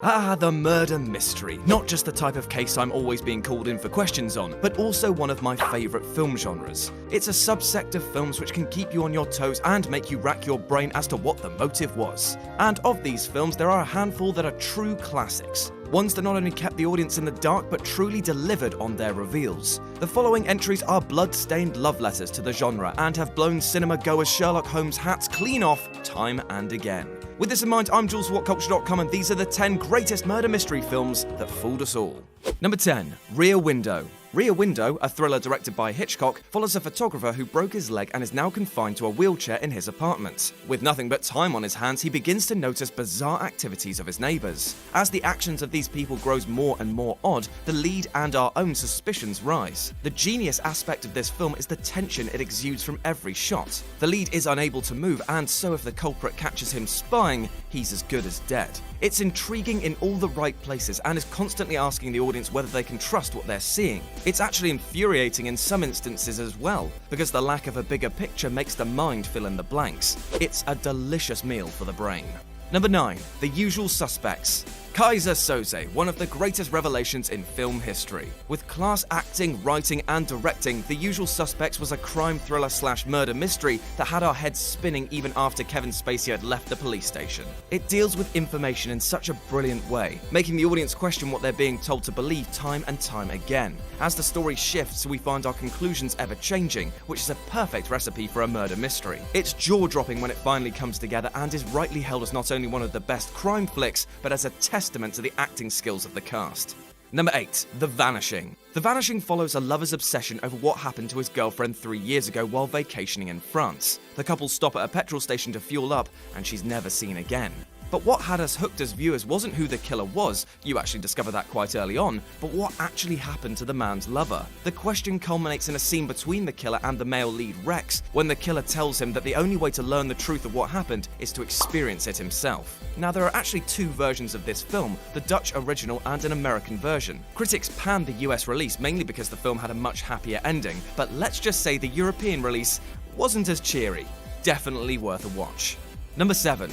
Ah, the murder mystery. Not just the type of case I'm always being called in for questions on, but also one of my favourite film genres. It's a subsect of films which can keep you on your toes and make you rack your brain as to what the motive was. And of these films, there are a handful that are true classics. Ones that not only kept the audience in the dark, but truly delivered on their reveals. The following entries are blood-stained love letters to the genre and have blown cinema-goers' Sherlock Holmes hats clean off time and again. With this in mind, I'm Jules from Whatculture.com, and these are the 10 greatest murder mystery films that fooled us all. Number 10. Rear Window. Rear Window, a thriller directed by Hitchcock, follows a photographer who broke his leg and is now confined to a wheelchair in his apartment. With nothing but time on his hands, he begins to notice bizarre activities of his neighbours. As the actions of these people grows more and more odd, the lead and our own suspicions rise. The genius aspect of this film is the tension it exudes from every shot. The lead is unable to move, and so if the culprit catches him spying, he's as good as dead. It's intriguing in all the right places and is constantly asking the audience whether they can trust what they're seeing. It's actually infuriating in some instances as well, because the lack of a bigger picture makes the mind fill in the blanks. It's a delicious meal for the brain. Number 9. The Usual Suspects. Kaiser Soze, one of the greatest revelations in film history. With class acting, writing, and directing, The Usual Suspects was a crime thriller/murder mystery that had our heads spinning even after Kevin Spacey had left the police station. It deals with information in such a brilliant way, making the audience question what they're being told to believe time and time again. As the story shifts, we find our conclusions ever changing, which is a perfect recipe for a murder mystery. It's jaw-dropping when it finally comes together and is rightly held as not only one of the best crime flicks, but as a testament to the acting skills of the cast. Number 8. The Vanishing. The Vanishing follows a lover's obsession over what happened to his girlfriend 3 years ago while vacationing in France. The couple stop at a petrol station to fuel up, and she's never seen again. But what had us hooked as viewers wasn't who the killer was, you actually discover that quite early on, but what actually happened to the man's lover. The question culminates in a scene between the killer and the male lead Rex, when the killer tells him that the only way to learn the truth of what happened is to experience it himself. Now, there are actually two versions of this film, the Dutch original and an American version. Critics panned the US release mainly because the film had a much happier ending, but let's just say the European release wasn't as cheery. Definitely worth a watch. Number 7.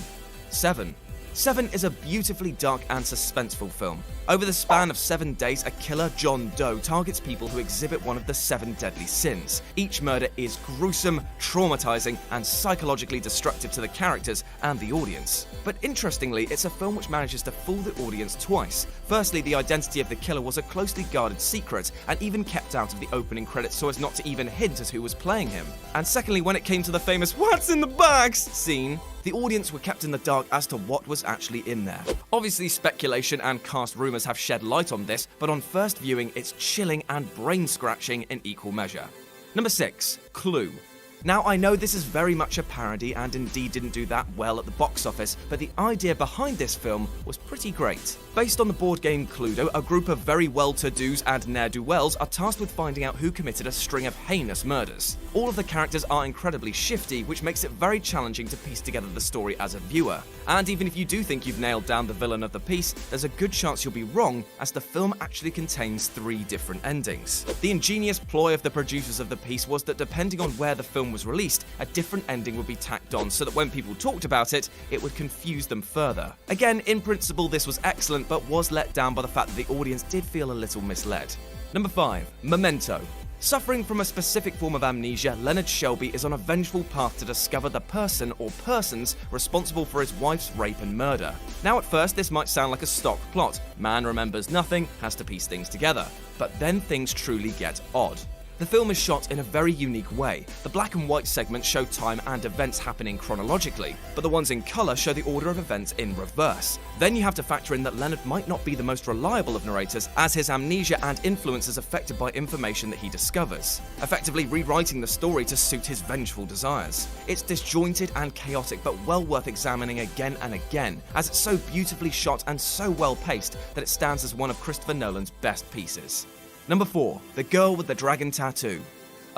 Seven is a beautifully dark and suspenseful film. Over the span of 7 days, a killer, John Doe, targets people who exhibit one of the 7 deadly sins. Each murder is gruesome, traumatizing, and psychologically destructive to the characters and the audience. But interestingly, it's a film which manages to fool the audience twice. Firstly, the identity of the killer was a closely guarded secret, and even kept out of the opening credits so as not to even hint at who was playing him. And secondly, when it came to the famous "What's in the bags?" scene, the audience were kept in the dark as to what was actually in there. Obviously, speculation and cast rumours have shed light on this, but on first viewing, it's chilling and brain-scratching in equal measure. Number 6. Clue. Now, I know this is very much a parody and indeed didn't do that well at the box office, but the idea behind this film was pretty great. Based on the board game Cluedo, a group of very well-to-dos and ne'er-do-wells are tasked with finding out who committed a string of heinous murders. All of the characters are incredibly shifty, which makes it very challenging to piece together the story as a viewer. And even if you do think you've nailed down the villain of the piece, there's a good chance you'll be wrong, as the film actually contains 3 different endings. The ingenious ploy of the producers of the piece was that depending on where the film was released, a different ending would be tacked on so that when people talked about it, it would confuse them further. Again, in principle, this was excellent, but was let down by the fact that the audience did feel a little misled. Number 5. Memento. Suffering from a specific form of amnesia, Leonard Shelby is on a vengeful path to discover the person or persons responsible for his wife's rape and murder. Now, at first, this might sound like a stock plot. Man remembers nothing, has to piece things together. But then things truly get odd. The film is shot in a very unique way. The black and white segments show time and events happening chronologically, but the ones in colour show the order of events in reverse. Then you have to factor in that Leonard might not be the most reliable of narrators, as his amnesia and influence is affected by information that he discovers, effectively rewriting the story to suit his vengeful desires. It's disjointed and chaotic, but well worth examining again and again, as it's so beautifully shot and so well paced that it stands as one of Christopher Nolan's best pieces. Number 4. The Girl with the Dragon Tattoo.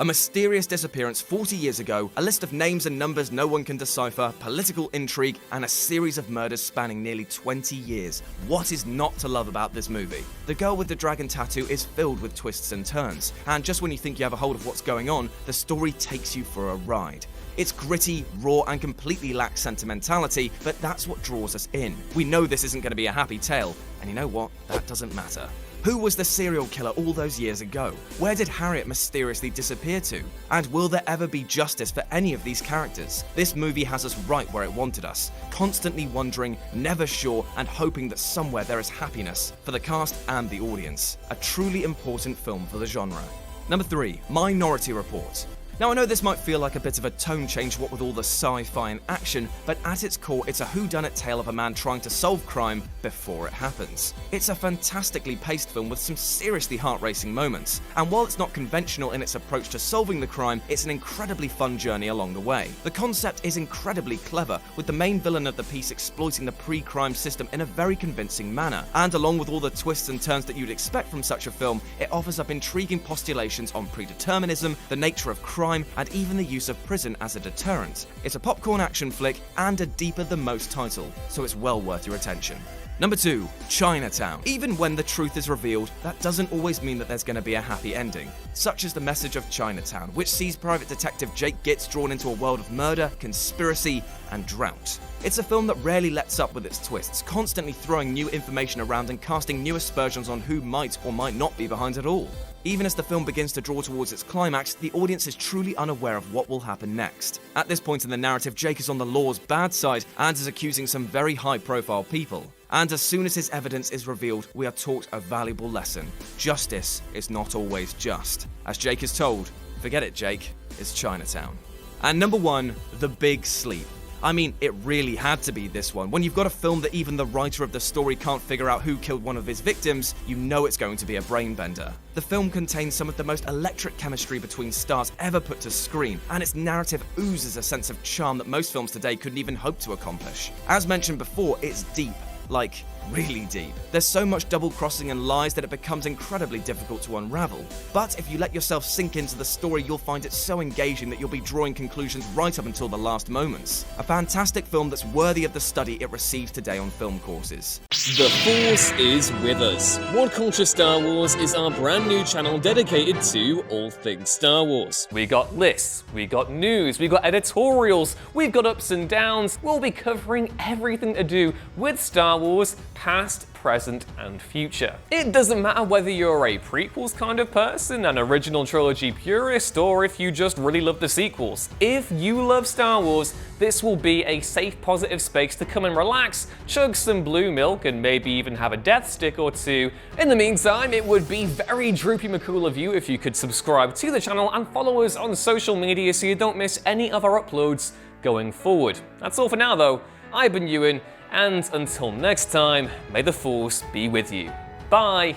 A mysterious disappearance 40 years ago, a list of names and numbers no one can decipher, political intrigue, and a series of murders spanning nearly 20 years. What is not to love about this movie? The girl with the dragon tattoo is filled with twists and turns, and just when you think you have a hold of what's going on, the story takes you for a ride. It's gritty, raw, and completely lacks sentimentality, but that's what draws us in. We know this isn't going to be a happy tale, and you know what? That doesn't matter. Who was the serial killer all those years ago? Where did Harriet mysteriously disappear to? And will there ever be justice for any of these characters? This movie has us right where it wanted us, constantly wondering, never sure, and hoping that somewhere there is happiness for the cast and the audience. A truly important film for the genre. Number 3, Minority Report. Now I know this might feel like a bit of a tone change what with all the sci-fi and action, but at its core it's a whodunit tale of a man trying to solve crime before it happens. It's a fantastically paced film with some seriously heart-racing moments, and while it's not conventional in its approach to solving the crime, it's an incredibly fun journey along the way. The concept is incredibly clever, with the main villain of the piece exploiting the pre-crime system in a very convincing manner, and along with all the twists and turns that you'd expect from such a film, it offers up intriguing postulations on predeterminism, the nature of crime, and even the use of prison as a deterrent. It's a popcorn action flick and a deeper than most title, so it's well worth your attention. Number 2, Chinatown. Even when the truth is revealed, that doesn't always mean that there's going to be a happy ending. Such is the message of Chinatown, which sees private detective Jake Gitz drawn into a world of murder, conspiracy, and drought. It's a film that rarely lets up with its twists, constantly throwing new information around and casting new aspersions on who might or might not be behind it all. Even as the film begins to draw towards its climax, the audience is truly unaware of what will happen next. At this point in the narrative, Jake is on the law's bad side and is accusing some very high-profile people. And as soon as his evidence is revealed, we are taught a valuable lesson. Justice is not always just. As Jake is told, forget it, Jake, it's Chinatown. And number 1, The Big Sleep. I mean, it really had to be this one. When you've got a film that even the writer of the story can't figure out who killed one of his victims, you know it's going to be a brainbender. The film contains some of the most electric chemistry between stars ever put to screen, and its narrative oozes a sense of charm that most films today couldn't even hope to accomplish. As mentioned before, it's deep. Like, really deep. There's so much double-crossing and lies that it becomes incredibly difficult to unravel. But if you let yourself sink into the story, you'll find it so engaging that you'll be drawing conclusions right up until the last moments. A fantastic film that's worthy of the study it receives today on film courses. The Force is with us. Whatculture Star Wars is our brand new channel dedicated to all things Star Wars. We got lists, we got news, we got editorials, we've got ups and downs. We'll be covering everything to do with Star Wars, past, present, and future. It doesn't matter whether you're a prequels kind of person, an original trilogy purist, or if you just really love the sequels. If you love Star Wars, this will be a safe, positive space to come and relax, chug some blue milk, and maybe even have a death stick or two. In the meantime, it would be very droopy McCool of you if you could subscribe to the channel and follow us on social media so you don't miss any of our uploads going forward. That's all for now though. I've been Ewan, and until next time, may the Force be with you. Bye!